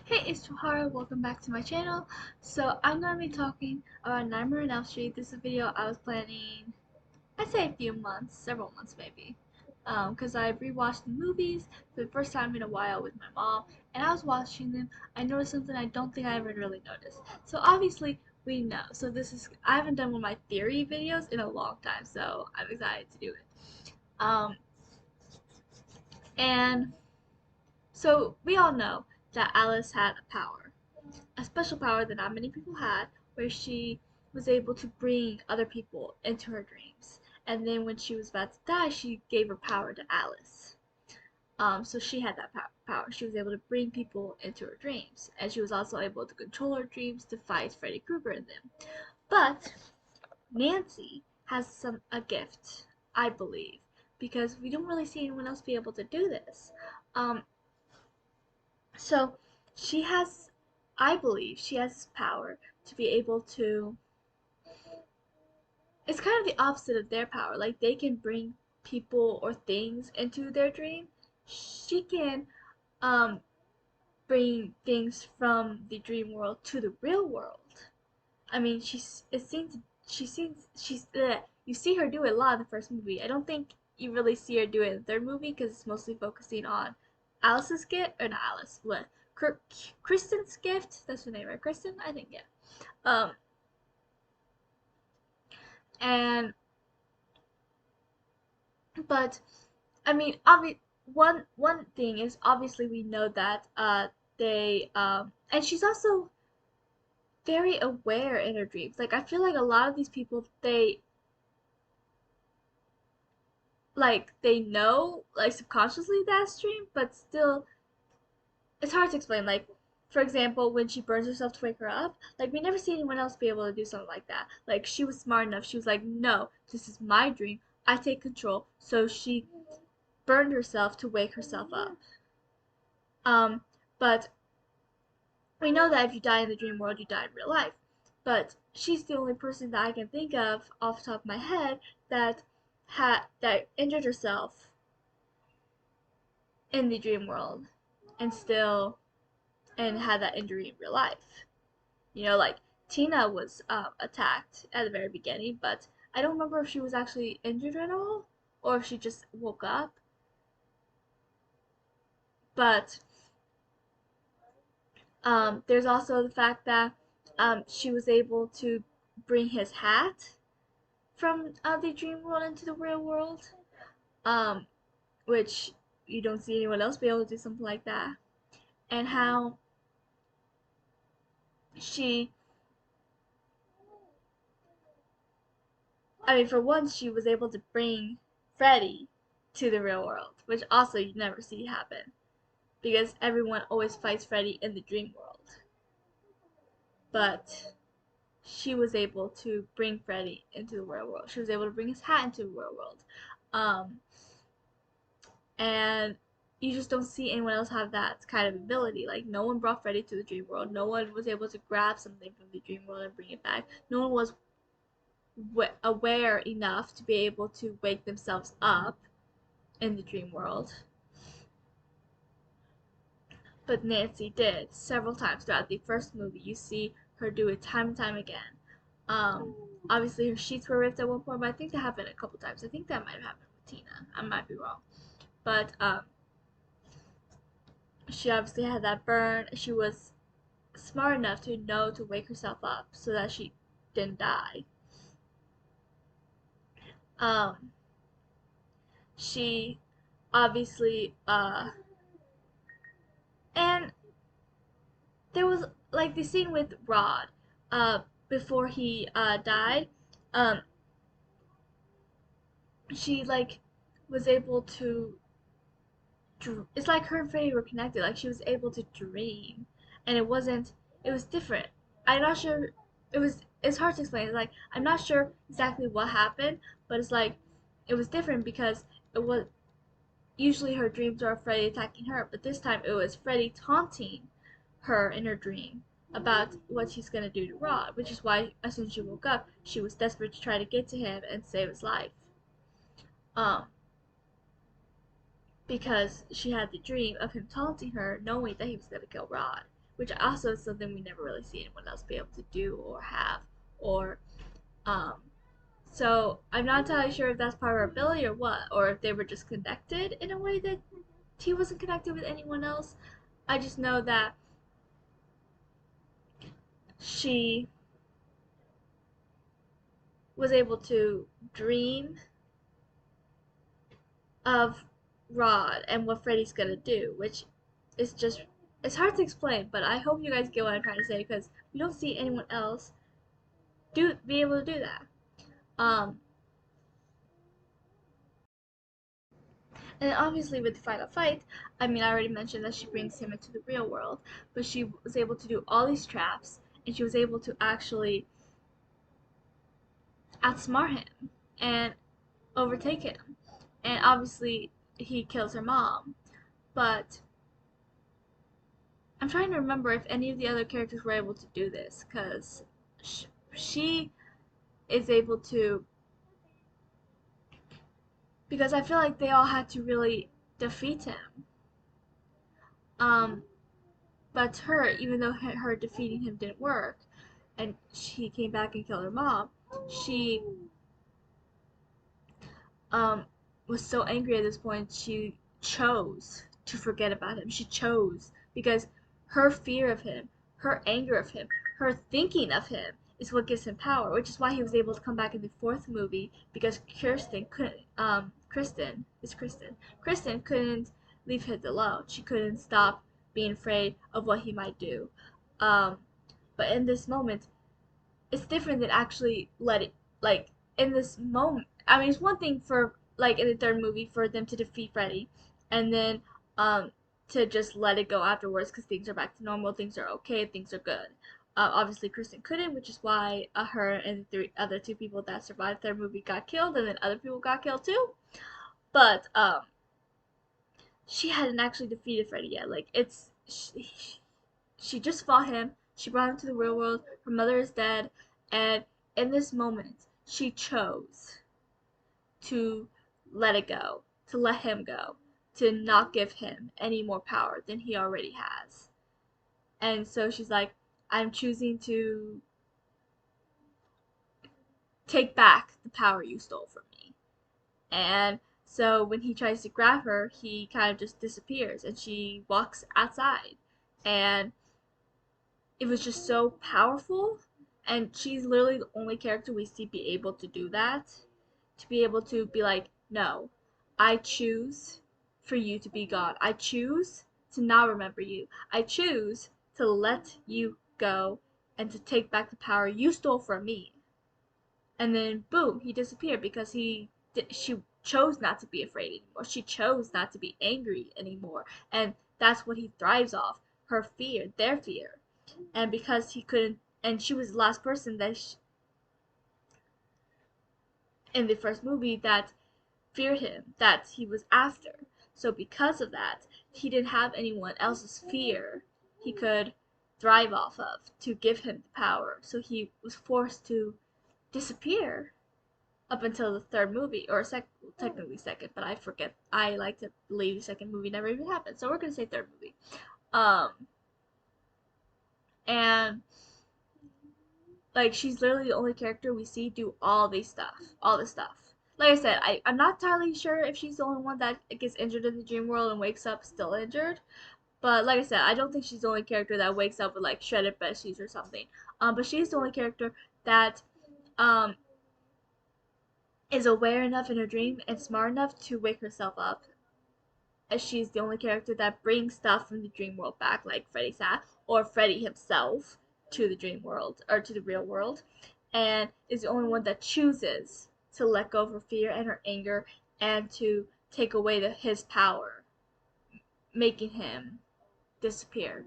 Hey, it's Johara. Welcome back to my channel. So I'm going to be talking about Nightmare on Elm Street. This is a video I was planning, I'd say a few months, several months maybe. Because I rewatched the movies for the first time in a while with my mom, and I was watching them. I noticed something I don't think I ever really noticed. So obviously we know. So I haven't done one of my theory videos in a long time, so I'm excited to do it. And so we all know that Alice had a power, a special power that not many people had, where she was able to bring other people into her dreams. And then when she was about to die, she gave her power to Alice. So she had that power. She was able to bring people into her dreams, and she was also able to control her dreams to fight Freddy Krueger in them. But Nancy has a gift, I believe, because we don't really see anyone else be able to do this. Um, so she has, I believe, she has this power to be able to. It's kind of the opposite of their power. Like they can bring people or things into their dream. She can um bring things from the dream world to the real world. I mean, you see her do it a lot in the first movie. I don't think you really see her do it in the third movie because it's mostly focusing on Alice's gift, or not Alice, what? Kristen's gift. That's her name, right? Kristen, I think, yeah. Um, and but I mean, one thing is obviously we know that they and she's also very aware in her dreams. Like I feel like a lot of these people they know like subconsciously that's dream, but still it's hard to explain. Like for example, when she burns herself to wake her up, like we never see anyone else be able to do something like that. Like she was smart enough. She was like, no, this is my dream. I take control. So she burned herself to wake herself up. Um, but we know that if you die in the dream world, you die in real life. But she's the only person that I can think of off the top of my head that injured herself in the dream world and still and had that injury in real life. Like Tina was attacked at the very beginning, but I don't remember if she was actually injured at all or if she just woke up. But there's also the fact that she was able to bring his hat from the dream world into the real world, um, which you don't see anyone else be able to do something like that. And how she, I mean, for once, she was able to bring Freddy to the real world, which also you never see happen because everyone always fights Freddy in the dream world. But she was able to bring Freddy into the real world. She was able to bring his hat into the real world. Um, and you just don't see anyone else have that kind of ability. Like no one brought Freddy to the dream world. No one was able to grab something from the dream world and bring it back. No one was aware enough to be able to wake themselves up in the dream world. But Nancy did several times throughout the first movie. You see her do it time and time again. Um, Obviously her sheets were ripped at one point, but I think that happened a couple times. I think that might have happened with Tina. I might be wrong, but she obviously had that burn. She was smart enough to know to wake herself up so that she didn't die. Um, she obviously and there was like the scene with Rod before he died. Um, she like was able to. It's like her and Faye were connected. Like she was able to dream, and it wasn't. It was different. I'm not sure. It's hard to explain. It's like I'm not sure exactly what happened, but it's like it was different because it was usually her dreams are Freddy attacking her, but this time it was Freddy taunting her in her dream about what he's gonna do to Rod, which is why as soon as she woke up, she was desperate to try to get to him and save his life. Um, because she had the dream of him taunting her, knowing that he was gonna kill Rod, which also is something we never really see anyone else be able to do or have, or um, so I'm not entirely sure if that's part of her ability or what, or if they were just connected in a way that he wasn't connected with anyone else. I just know that she was able to dream of Rod and what Freddy's gonna do, which is just, it's hard to explain, but I hope you guys get what I'm trying to say because we don't see anyone else be able to do that. Um, and obviously with the final fight, I mean I already mentioned that she brings him into the real world, but she was able to do all these traps and she was able to actually outsmart him and overtake him. And obviously he kills her mom, but I'm trying to remember if any of the other characters were able to do this because she is able to, because I feel like they all had to really defeat him. Um, but her, even though her defeating him didn't work, and she came back and killed her mom, she um was so angry at this point she chose to forget about him. She chose because her fear of him, her anger of him, her thinking of him is what gives him power, which is why he was able to come back in the fourth movie because Kristen couldn't leave him alone. She couldn't stop being afraid of what he might do. Um, but in this moment, it's different than actually let it, like, in this moment. I mean, it's one thing for like in the third movie for them to defeat Freddy and then um to just let it go afterwards because things are back to normal, things are okay, things are good. Obviously Kristen couldn't, which is why her and the three other two people that survived third movie got killed, and then other people got killed too. But she hadn't actually defeated Freddy yet. Like she just fought him. She brought him to the real world. Her mother is dead, and in this moment, she chose to let it go, to let him go, to not give him any more power than he already has. And so she's like, I'm choosing to take back the power you stole from me. And so when he tries to grab her, he kind of just disappears and she walks outside. And it was just so powerful. And she's literally the only character we see be able to do that. To be able to be like, no, I choose for you to be gone. I choose to not remember you. I choose to let you go and to take back the power you stole from me. And then boom, he disappeared because she chose not to be afraid anymore. She chose not to be angry anymore. And that's what he thrives off, her fear, their fear. And because he couldn't, and she was the last person that in the first movie that feared him, that he was after. So because of that, he didn't have anyone else's fear he could thrive off of to give him the power. So he was forced to disappear up until the third movie, or technically second, but I forget. I like to believe the second movie never even happened, so we're gonna say third movie. Um, and like she's literally the only character we see do all this stuff. Like I said, I'm not entirely sure if she's the only one that gets injured in the dream world and wakes up still injured. But like I said, I don't think she's the only character that wakes up with like shredded besties or something. But she's the only character that um is aware enough in her dream and smart enough to wake herself up. As she's the only character that brings stuff from the dream world back, like Freddy Sat or Freddy himself to the dream world or to the real world, and is the only one that chooses to let go of her fear and her anger and to take away his power, making him disappear.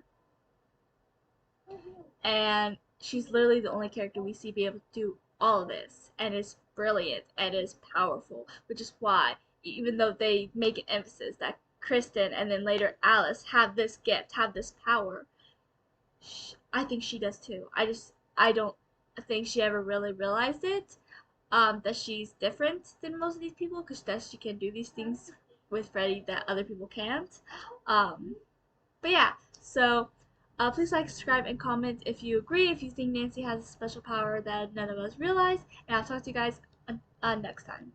And she's literally the only character we see be able to do all of this, and is brilliant and is powerful, which is why even though they make an emphasis that Kristen and then later Alice have this gift, have this power, I think she does too. I don't think she ever really realized it, that she's different than most of these people because that she can do these things with Freddy that other people can't. Um, but yeah, so Please like, subscribe, and comment if you agree, if you think Nancy has a special power that none of us realize. And I'll talk to you guys next time.